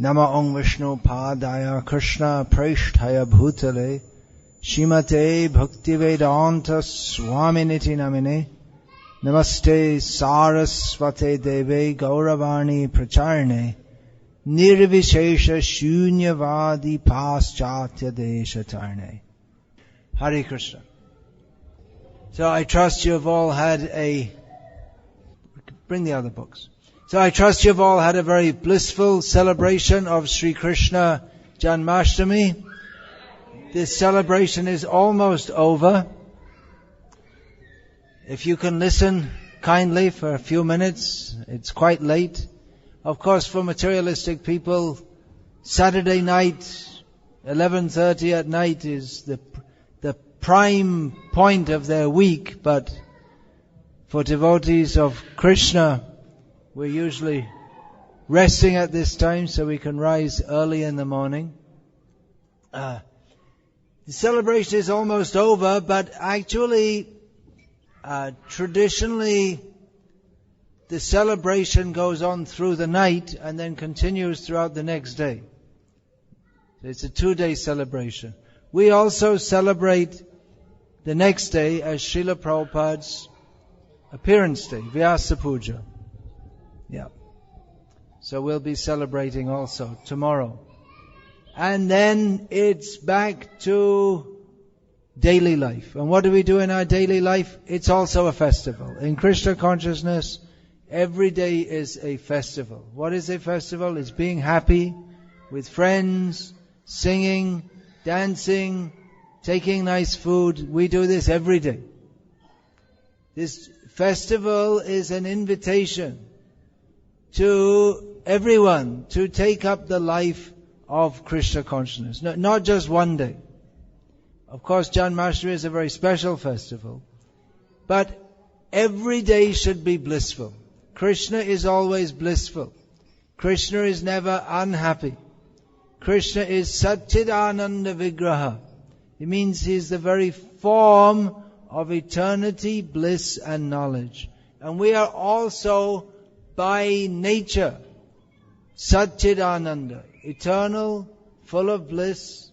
Nama Om Vishnu Padaya Krishna Preshthaya Bhutale Shrimate Bhaktivedanta Swami Niti Namine Namaste Saraswate Deve Gauravani Pracharne Nirvishesha Shunyavadi Paschatya Deshatarne. Hare Krishna. So I trust you have all had bring the other books. So I trust you have all had a very blissful celebration of Sri Krishna Janmastami. This celebration is almost over. If you can listen kindly for a few minutes, it's quite late. Of course, for materialistic people, Saturday night, 11:30 at night is the prime point of their week, but for devotees of Krishna, we're usually resting at this time so we can rise early in the morning. The celebration is almost over, but actually, traditionally, the celebration goes on through the night and then continues throughout the next day. It's a 2-day celebration. We also celebrate the next day as Srila Prabhupada's appearance day, Vyasa Puja. Yeah. So we'll be celebrating also tomorrow. And then it's back to daily life. And what do we do in our daily life? It's also a festival. In Krishna consciousness, every day is a festival. What is a festival? It's being happy with friends, singing, dancing, taking nice food. We do this every day. This festival is an invitation to everyone to take up the life of Krishna consciousness. No, not just one day. Of course, Janmashtami is a very special festival. But every day should be blissful. Krishna is always blissful. Krishna is never unhappy. Krishna is Satchidananda Vigraha. It means He is the very form of eternity, bliss and knowledge. And we are also by nature Satchidananda, eternal, full of bliss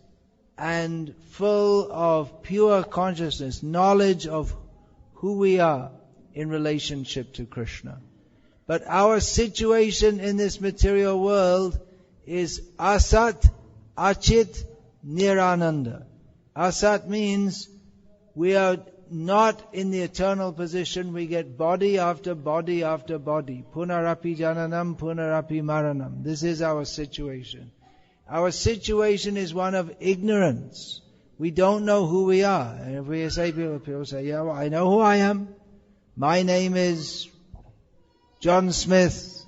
and full of pure consciousness, knowledge of who we are in relationship to Krishna. But our situation in this material world is Asat, Achit, Nirananda. Asat means we are not in the eternal position. We get body after body after body. Punarapi jananam, punarapi maranam. This is our situation. Our situation is one of ignorance. We don't know who we are. And if we say, people say, yeah, well, I know who I am. My name is John Smith.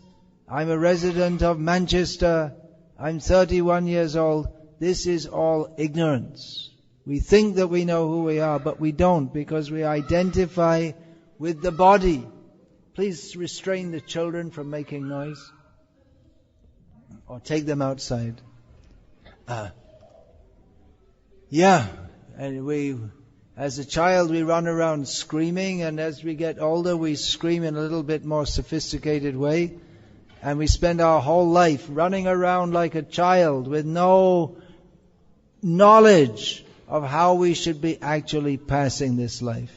I'm a resident of Manchester. I'm 31 years old. This is all ignorance. We think that we know who we are, but we don't, because we identify with the body. Please restrain the children from making noise. Or take them outside. And as a child we run around screaming, and as we get older we scream in a little bit more sophisticated way. And we spend our whole life running around like a child with no knowledge of how we should be actually passing this life.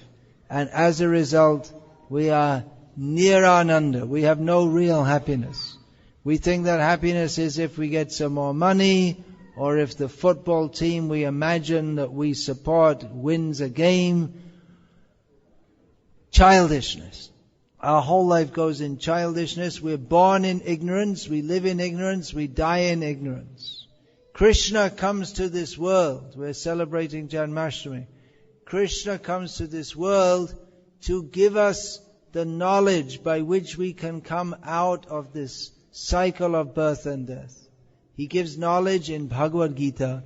And as a result, we are Nirananda. We have no real happiness. We think that happiness is if we get some more money, or if the football team we imagine that we support wins a game. Childishness. Our whole life goes in childishness. We're born in ignorance, we live in ignorance, we die in ignorance. Krishna comes to this world. We're celebrating Janmashtami. Krishna comes to this world to give us the knowledge by which we can come out of this cycle of birth and death. He gives knowledge in Bhagavad Gita,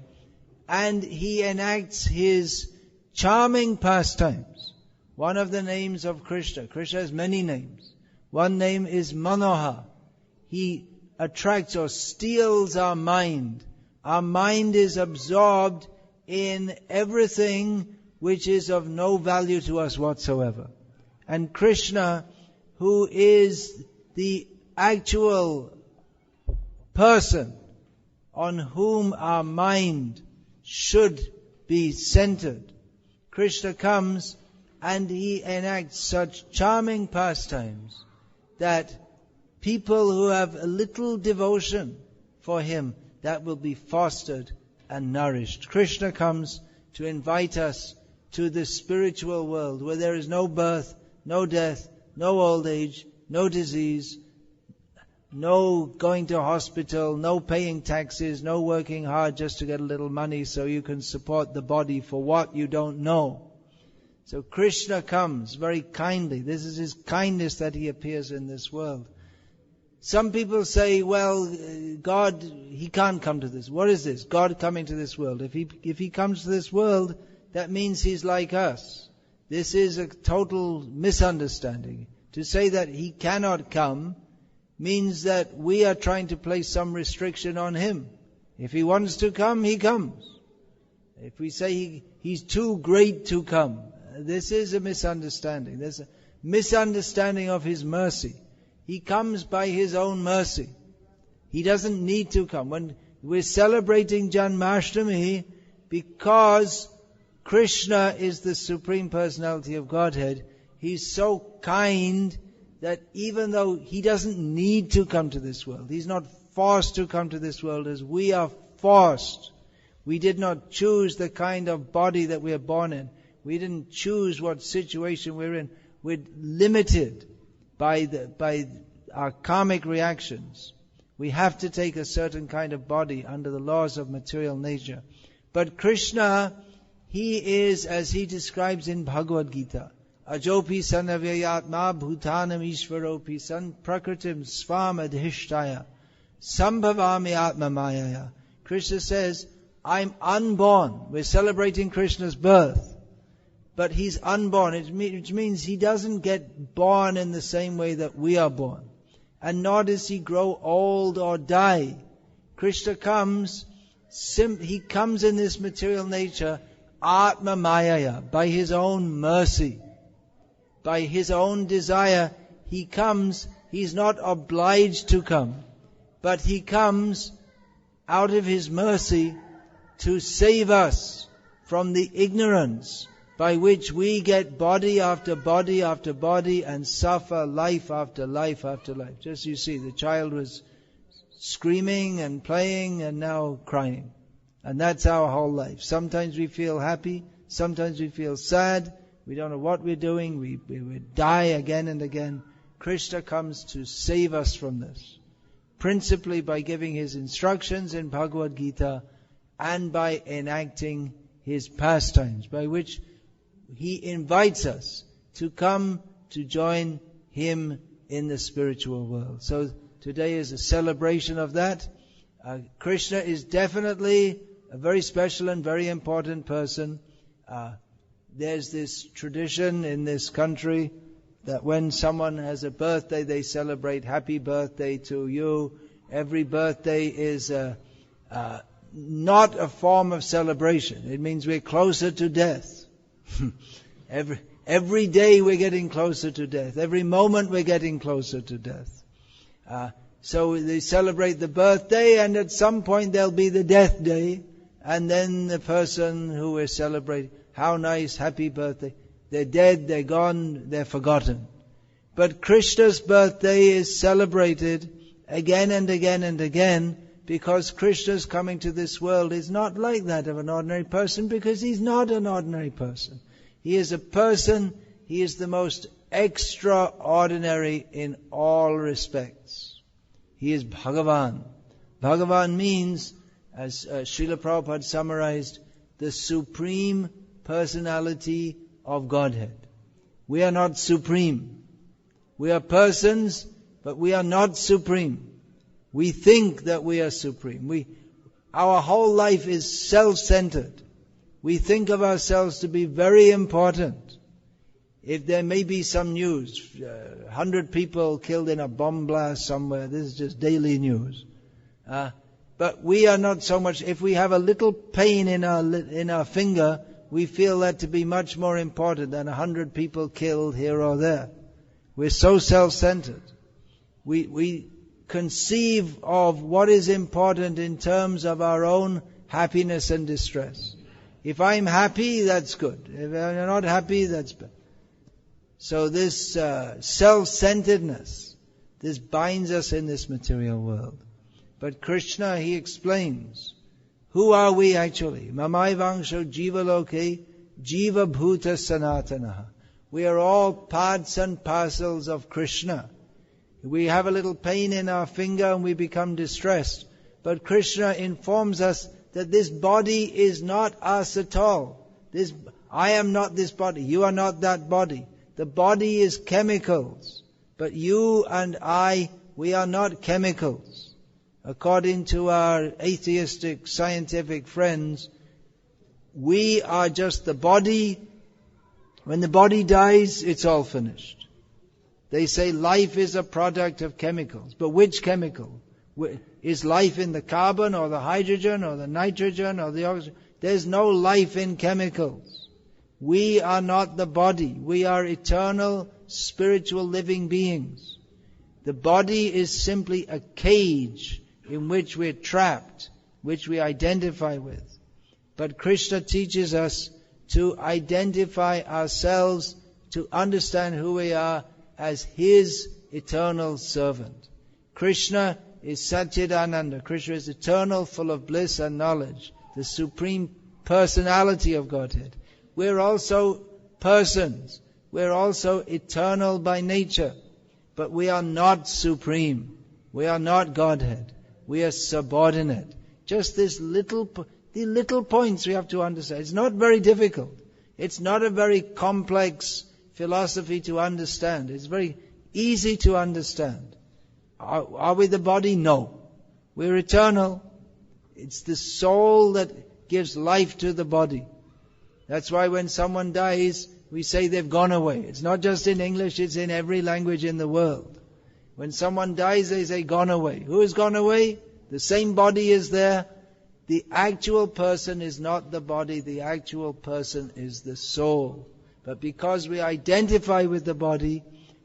and He enacts His charming pastimes. One of the names of Krishna has many names. One name is Manoha. He attracts or steals our mind. Our mind is absorbed in everything which is of no value to us whatsoever. And Krishna, who is the actual person on whom our mind should be centered. Krishna comes and he enacts such charming pastimes that people who have a little devotion for him, that will be fostered and nourished. Krishna comes to invite us to the spiritual world where there is no birth, no death, no old age, no disease, no going to hospital, no paying taxes, no working hard just to get a little money so you can support the body for what you don't know. So Krishna comes very kindly. This is His kindness that He appears in this world. Some people say, well, God, He can't come to this. What is this? God coming to this world. If He comes to this world, that means He's like us. This is a total misunderstanding. To say that He cannot come means that we are trying to place some restriction on Him. If He wants to come, He comes. If we say He's too great to come, this is a misunderstanding. There's a misunderstanding of His mercy. He comes by His own mercy. He doesn't need to come. When we're celebrating Janmastami, because Krishna is the Supreme Personality of Godhead, He's so kind that even though He doesn't need to come to this world, He's not forced to come to this world as we are forced. We did not choose the kind of body that we are born in. We didn't choose what situation we're in. We're limited by our karmic reactions. We have to take a certain kind of body under the laws of material nature. But Krishna, He is, as He describes in Bhagavad Gita, Ajopi sanavyayatma bhutanam ishvaropi san prakritim svam adhishtaya sambhavami atma mayaya. Krishna says, I'm unborn. We're celebrating Krishna's birth. But He's unborn, which means He doesn't get born in the same way that we are born. And nor does He grow old or die. Krishna comes, He comes in this material nature, Atma Mayaya, by His own mercy. By His own desire, He comes. He's not obliged to come, but He comes out of His mercy to save us from the ignorance by which we get body after body after body and suffer life after life after life. Just you see, the child was screaming and playing and now crying. And that's our whole life. Sometimes we feel happy, sometimes we feel sad, we don't know what we're doing, we die again and again. Krishna comes to save us from this, principally by giving His instructions in Bhagavad Gita and by enacting His pastimes, by which He invites us to come to join Him in the spiritual world. So today is a celebration of that. Krishna is definitely a very special and very important person. There's this tradition in this country that when someone has a birthday, they celebrate happy birthday to you. Every birthday is not a form of celebration. It means we're closer to death. Every day we're getting closer to death. Every moment we're getting closer to death. So they celebrate the birthday, and at some point there'll be the death day, and then the person who we're celebrating, how nice, happy birthday. They're dead, they're gone, they're forgotten. But Krishna's birthday is celebrated again and again and again, because Krishna's coming to this world is not like that of an ordinary person, because He's not an ordinary person. He is a person, He is the most extraordinary in all respects. He is Bhagavan. Bhagavan means, as Srila Prabhupada summarized, the Supreme Personality of Godhead. We are not supreme. We are persons, but we are not supreme. We think that we are supreme. Our whole life is self-centered. We think of ourselves to be very important. If there may be some news, 100 people killed in a bomb blast somewhere, this is just daily news. But we are not so much. If we have a little pain in our finger, we feel that to be much more important than 100 people killed here or there. We're so self-centered. We conceive of what is important in terms of our own happiness and distress. If I'm happy, that's good. If I'm not happy, that's bad. So this self-centeredness, this binds us in this material world. But Krishna, he explains, who are we actually? Mamai vangsho jiva loke jiva bhuta sanatanaha. We are all parts and parcels of Krishna. We have a little pain in our finger and we become distressed. But Krishna informs us that this body is not us at all. I am not this body. You are not that body. The body is chemicals. But you and I, we are not chemicals. According to our atheistic scientific friends, we are just the body. When the body dies, it's all finished. They say life is a product of chemicals. But which chemical? Is life in the carbon or the hydrogen or the nitrogen or the oxygen? There's no life in chemicals. We are not the body. We are eternal, spiritual living beings. The body is simply a cage in which we're trapped, which we identify with. But Krishna teaches us to identify ourselves, to understand who we are as His eternal servant. Krishna is Satchidananda. Krishna is eternal, full of bliss and knowledge, the supreme personality of Godhead. We're also persons. We're also eternal by nature. But we are not supreme. We are not Godhead. We are subordinate. Just the little points we have to understand. It's not very difficult. It's not a very complex philosophy to understand. It's very easy to understand. Are we the body? No. We're eternal. It's the soul that gives life to the body. That's why when someone dies, we say they've gone away. It's not just in English, it's in every language in the world. When someone dies, they say gone away. Who has gone away? The same body is there. The actual person is not the body. The actual person is the soul. But because we identify with the body,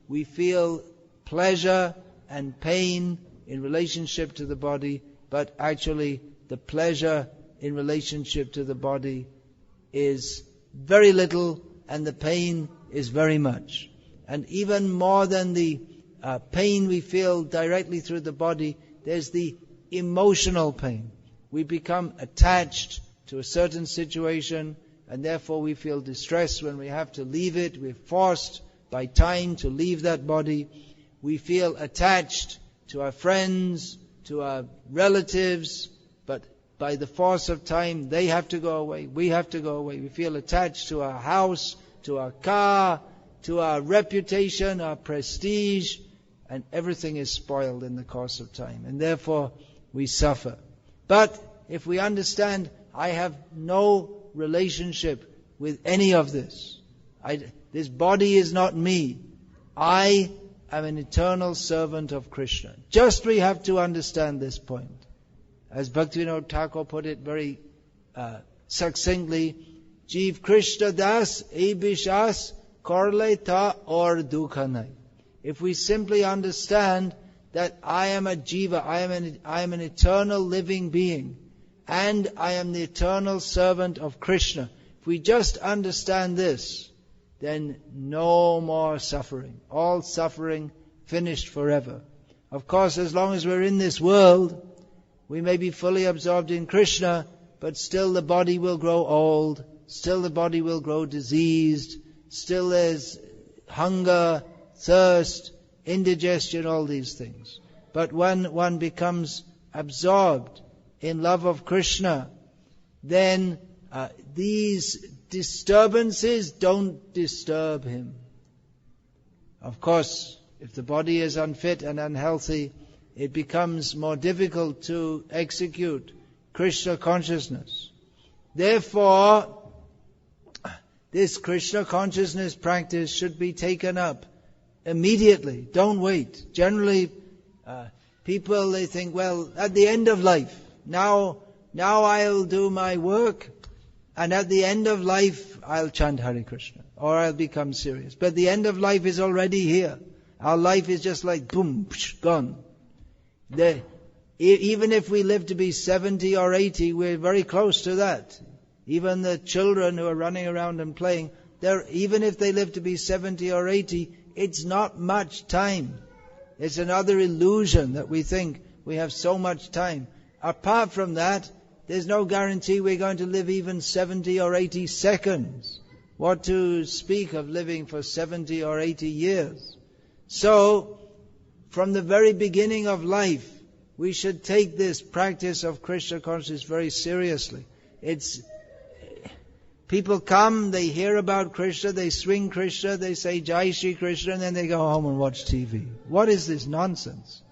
we feel pleasure and pain in relationship to the body. But actually, the pleasure in relationship to the body is very little and the pain is very much. And even more than the pain we feel directly through the body, there's the emotional pain. We become attached to a certain situation and therefore we feel distressed when we have to leave it. We're forced by time to leave that body. We feel attached to our friends, to our relatives, but by the force of time, they have to go away, we have to go away. We feel attached to our house, to our car, to our reputation, our prestige, and everything is spoiled in the course of time. And therefore, we suffer. But if we understand, I have no relationship with any of this. This body is not me. I am an eternal servant of Krishna. Just we have to understand this point. As Bhaktivinoda Thakur put it very succinctly, Jeev Krishna Das Ebishas Korle Ta or Dukhanai. If we simply understand that I am a jiva, I am an eternal living being, and I am the eternal servant of Krishna. If we just understand this, then no more suffering. All suffering finished forever. Of course, as long as we're in this world, we may be fully absorbed in Krishna, but still the body will grow old, still the body will grow diseased, still there's hunger, thirst, indigestion, all these things. But when one becomes absorbed in love of Krishna, then these disturbances don't disturb him. Of course, if the body is unfit and unhealthy, it becomes more difficult to execute Krishna consciousness. Therefore, this Krishna consciousness practice should be taken up immediately. Don't wait. Generally, people, they think, well, at the end of life, now I'll do my work, and at the end of life, I'll chant Hare Krishna, or I'll become serious. But the end of life is already here. Our life is just like boom, psh, gone. Even if we live to be 70 or 80, we're very close to that. Even the children who are running around and playing, even if they live to be 70 or 80, it's not much time. It's another illusion that we think we have so much time. Apart from that, there's no guarantee we're going to live even 70 or 80 seconds. What to speak of living for 70 or 80 years? So, from the very beginning of life, we should take this practice of Krishna consciousness very seriously. People come, they hear about Krishna, they swing Krishna, they say Jai Shri Krishna, and then they go home and watch TV. What is this nonsense?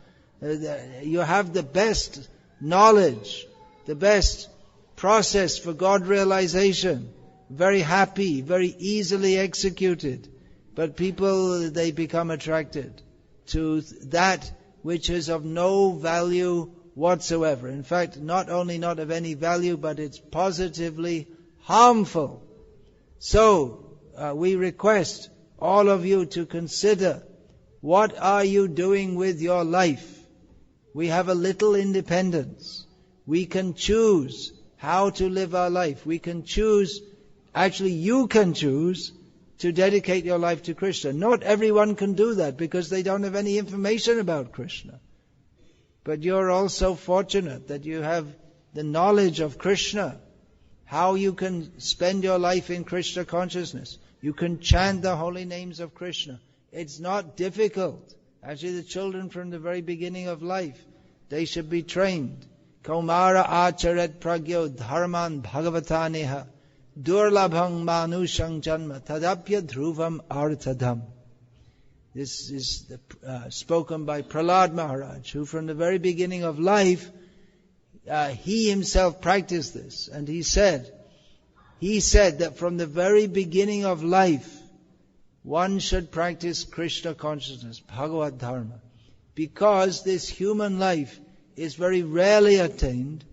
You have the best knowledge, the best process for God realization, very happy, very easily executed. But people, they become attracted to that which is of no value whatsoever. In fact, not only not of any value, but it's positively harmful. So, we request all of you to consider, what are you doing with your life? We have a little independence. We can choose how to live our life. We can choose, actually you can choose to dedicate your life to Krishna. Not everyone can do that because they don't have any information about Krishna. But you're also fortunate that you have the knowledge of Krishna, how you can spend your life in Krishna consciousness. You can chant the holy names of Krishna. It's not difficult. Actually, the children from the very beginning of life, they should be trained. Kaumara acharet pragyo dharman bhagavataneha durlabhang manushang janma tadapya dhruvam arthadham. This is spoken by Prahlad Maharaj, who from the very beginning of life, he himself practiced this. And he said that from the very beginning of life, one should practice Krishna consciousness, Bhagavad Dharma. Because this human life is very rarely attained,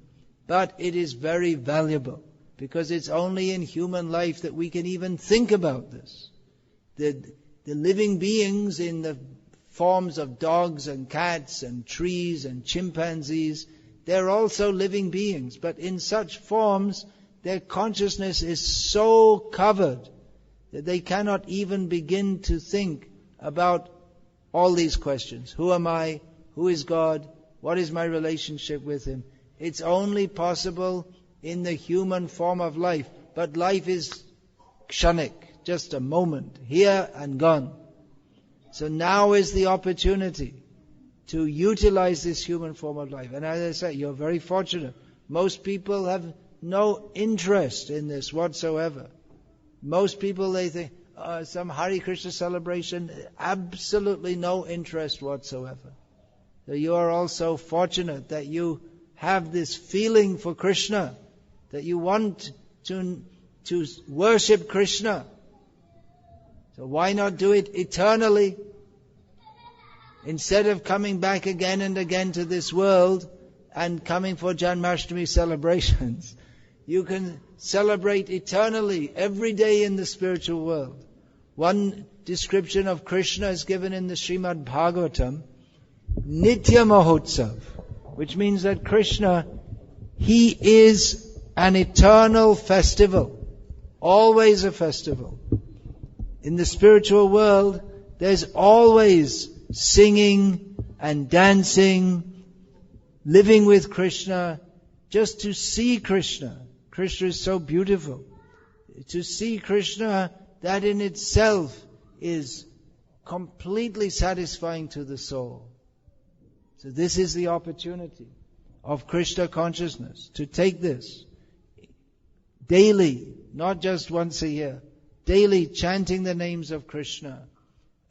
but it is very valuable. Because it's only in human life that we can even think about this. The living beings in the forms of dogs and cats and trees and chimpanzees, they're also living beings. But in such forms, their consciousness is so covered that they cannot even begin to think about all these questions. Who am I? Who is God? What is my relationship with Him? It's only possible in the human form of life. But life is kshanik, just a moment, here and gone. So now is the opportunity to utilize this human form of life. And as I say, you're very fortunate. Most people have no interest in this whatsoever. Most people, they think, some Hare Krishna celebration, absolutely no interest whatsoever. So you are also fortunate that you have this feeling for Krishna, that you want to worship Krishna. So why not do it eternally? Instead of coming back again and again to this world and coming for Janmastami celebrations, you can celebrate eternally every day in the spiritual world. One description of Krishna is given in the Srimad Bhagavatam, Nitya Mahotsav, which means that Krishna, He is an eternal festival, always a festival. In the spiritual world, there's always singing and dancing, living with Krishna, just to see Krishna. Krishna is so beautiful. To see Krishna, that in itself is completely satisfying to the soul. So this is the opportunity of Krishna consciousness, to take this daily, not just once a year, daily chanting the names of Krishna,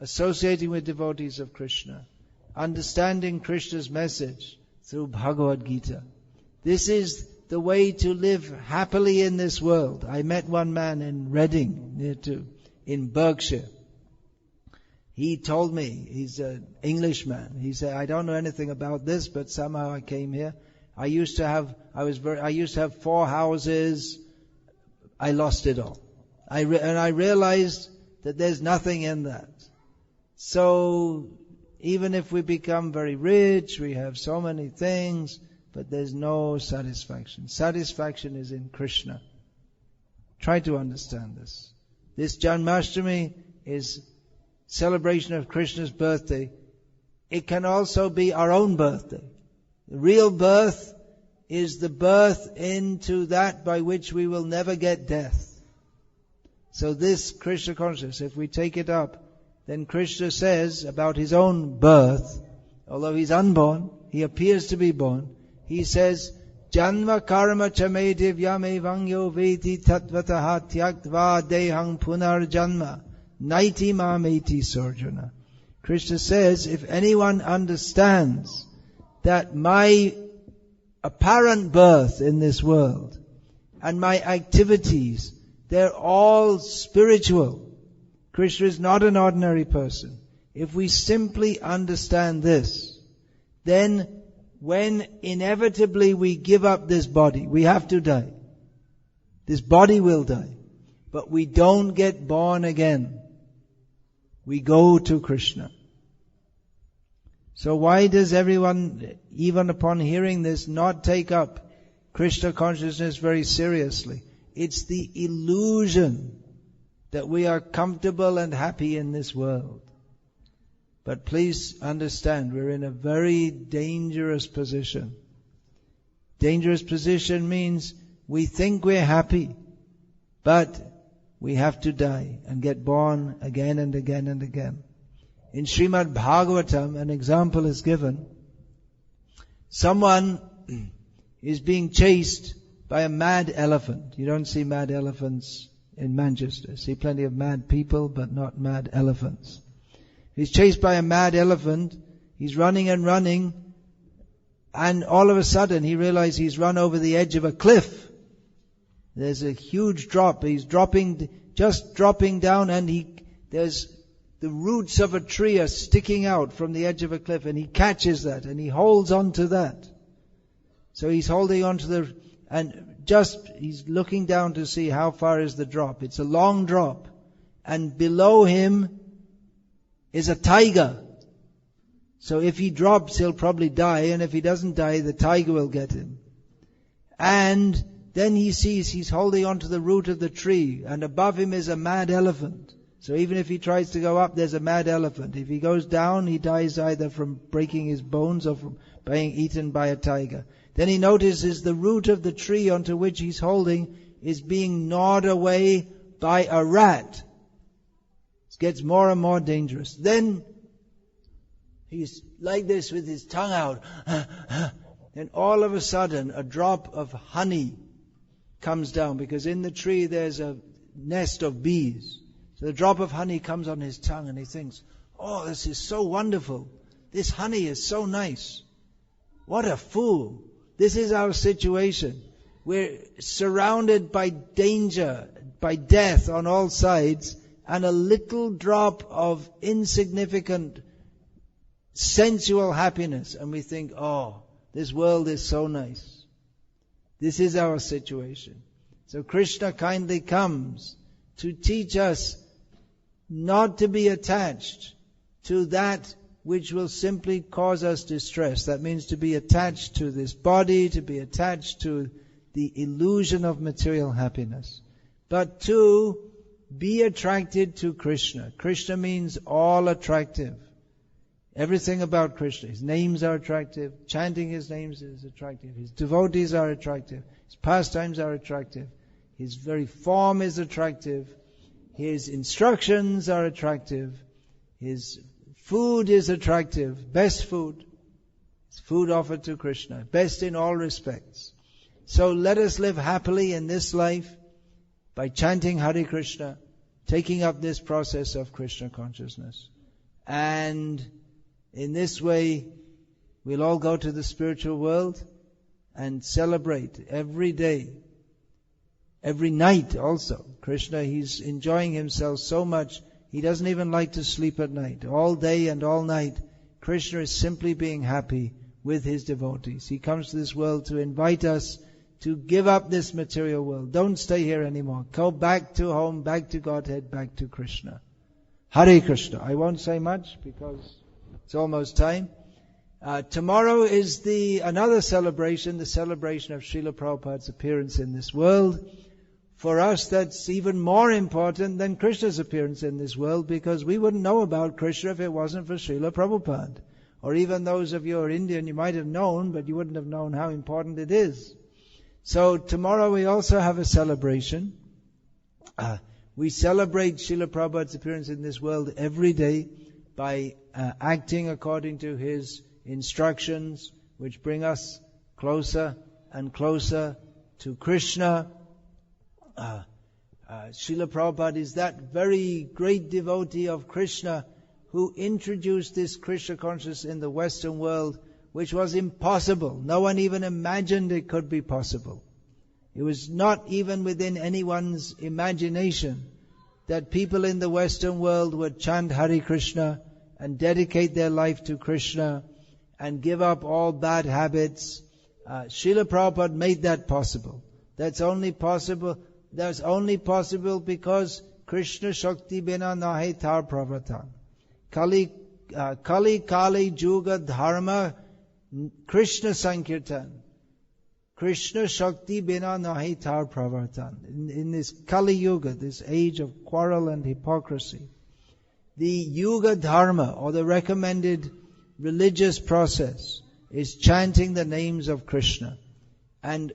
associating with devotees of Krishna, understanding Krishna's message through Bhagavad Gita. This is the way to live happily in this world. I met one man in Reading, in Berkshire. He told me, he's an Englishman. He said, I don't know anything about this, but somehow I came here. I used to have 4 houses. I lost it all. And I realized that there's nothing in that. So Even if we become very rich, we have so many things, but there's no satisfaction. Satisfaction is in Krishna. Try to understand this. This Janmastami is celebration of Krishna's birthday. It can also be our own birthday. The real birth is the birth into that by which we will never get death. So this Krishna consciousness, if we take it up, then Krishna says about his own birth, although he's unborn, he appears to be born, he says, Janma karma chame divyam evangyo veti tatvataha tyaktva dehang punar janma naiti mameti sarjana. Krishna says, if anyone understands that my apparent birth in this world and my activities, they're all spiritual. Krishna is not an ordinary person. If we simply understand this, then when inevitably we give up this body, we have to die. This body will die. But we don't get born again. We go to Krishna. So why does everyone, even upon hearing this, not take up Krishna consciousness very seriously? It's the illusion that we are comfortable and happy in this world. But please understand, we're in a very dangerous position. Dangerous position means we think we're happy, but we have to die and get born again and again and again. In Srimad Bhagavatam, an example is given. Someone is being chased by a mad elephant. You don't see mad elephants in Manchester. You see plenty of mad people, but not mad elephants. He's chased by a mad elephant. He's running and running. And all of a sudden he realizes he's run over the edge of a cliff. There's a huge drop. He's just dropping down, and there's the roots of a tree are sticking out from the edge of a cliff, and he catches that and he holds on to that. So he's holding on to he's looking down to see how far is the drop. It's a long drop. And below him is a tiger. So if he drops, he'll probably die, and if he doesn't die, the tiger will get him. And then he sees he's holding on to the root of the tree, and above him is a mad elephant. So even if he tries to go up, there's a mad elephant. If he goes down, he dies either from breaking his bones or from being eaten by a tiger. Then he notices the root of the tree onto which he's holding is being gnawed away by a rat. It gets more and more dangerous. Then he's like this with his tongue out. Then all of a sudden a drop of honey comes down, because in the tree there's a nest of bees. So the drop of honey comes on his tongue, and he thinks, oh, this is so wonderful. This honey is so nice. What a fool. This is our situation. We're surrounded by danger, by death on all sides, and a little drop of insignificant sensual happiness. And we think, oh, this world is so nice. This is our situation. So Krishna kindly comes to teach us not to be attached to that which will simply cause us distress. That means to be attached to this body, to be attached to the illusion of material happiness. But to be attracted to Krishna. Krishna means all attractive. Everything about Krishna. His names are attractive. Chanting His names is attractive. His devotees are attractive. His pastimes are attractive. His very form is attractive. His instructions are attractive. His food is attractive. Best food. It's food offered to Krishna. Best in all respects. So let us live happily in this life by chanting Hare Krishna, taking up this process of Krishna consciousness. And in this way, we'll all go to the spiritual world and celebrate every day, every night also. Krishna, He's enjoying Himself so much, He doesn't even like to sleep at night. All day and all night, Krishna is simply being happy with His devotees. He comes to this world to invite us to give up this material world. Don't stay here anymore. Go back to home, back to Godhead, back to Krishna. Hare Krishna. I won't say much because It's almost time. Tomorrow is another celebration, the celebration of Srila Prabhupada's appearance in this world. For us, that's even more important than Krishna's appearance in this world, because we wouldn't know about Krishna if it wasn't for Srila Prabhupada. Or even those of you who are Indian, you might have known, but you wouldn't have known how important it is. So tomorrow we also have a celebration. We celebrate Srila Prabhupada's appearance in this world every day by acting according to his instructions, which bring us closer and closer to Krishna. Srila Prabhupada is that very great devotee of Krishna who introduced this Krishna consciousness in the Western world, which was impossible. No one even imagined it could be possible. It was not even within anyone's imagination that people in the Western world would chant Hare Krishna and dedicate their life to Krishna and give up all bad habits. Srila Prabhupada made that possible. That's only possible because Krishna Shakti Bina Nahe Tar Pravatan. Kali Kali Juga Dharma Krishna Sankirtan. Krishna Shakti Bina Nahi Tar Pravartan. In this Kali Yuga, this age of quarrel and hypocrisy, the Yuga Dharma, or the recommended religious process, is chanting the names of Krishna. And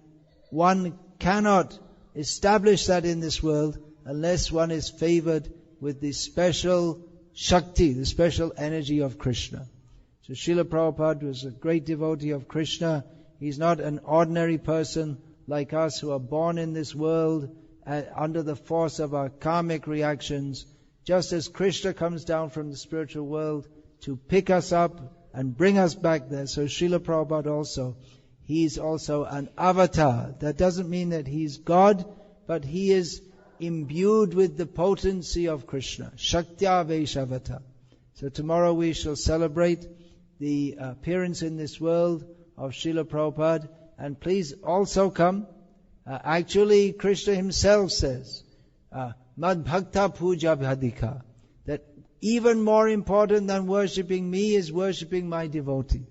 one cannot establish that in this world unless one is favored with the special Shakti, the special energy of Krishna. So Srila Prabhupada was a great devotee of Krishna. He's not an ordinary person like us who are born in this world under the force of our karmic reactions. Just as Krishna comes down from the spiritual world to pick us up and bring us back there, so Srila Prabhupada also, he's also an avatar. That doesn't mean that he's God, but he is imbued with the potency of Krishna. Shaktya Vaishavata. So tomorrow we shall celebrate the appearance in this world of Srila Prabhupada. And please also come. Actually, Krishna himself says, Mad Bhakta Puja Bhadika, that even more important than worshipping me is worshipping my devotee.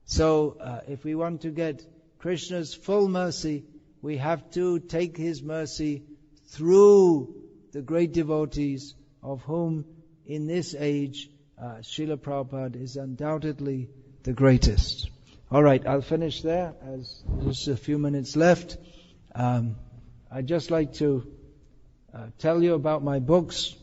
So if we want to get Krishna's full mercy, we have to take his mercy through the great devotees, of whom in this age Srila Prabhupada is undoubtedly the greatest. All right, I'll finish there as just a few minutes left. I'd just like to tell you about my books.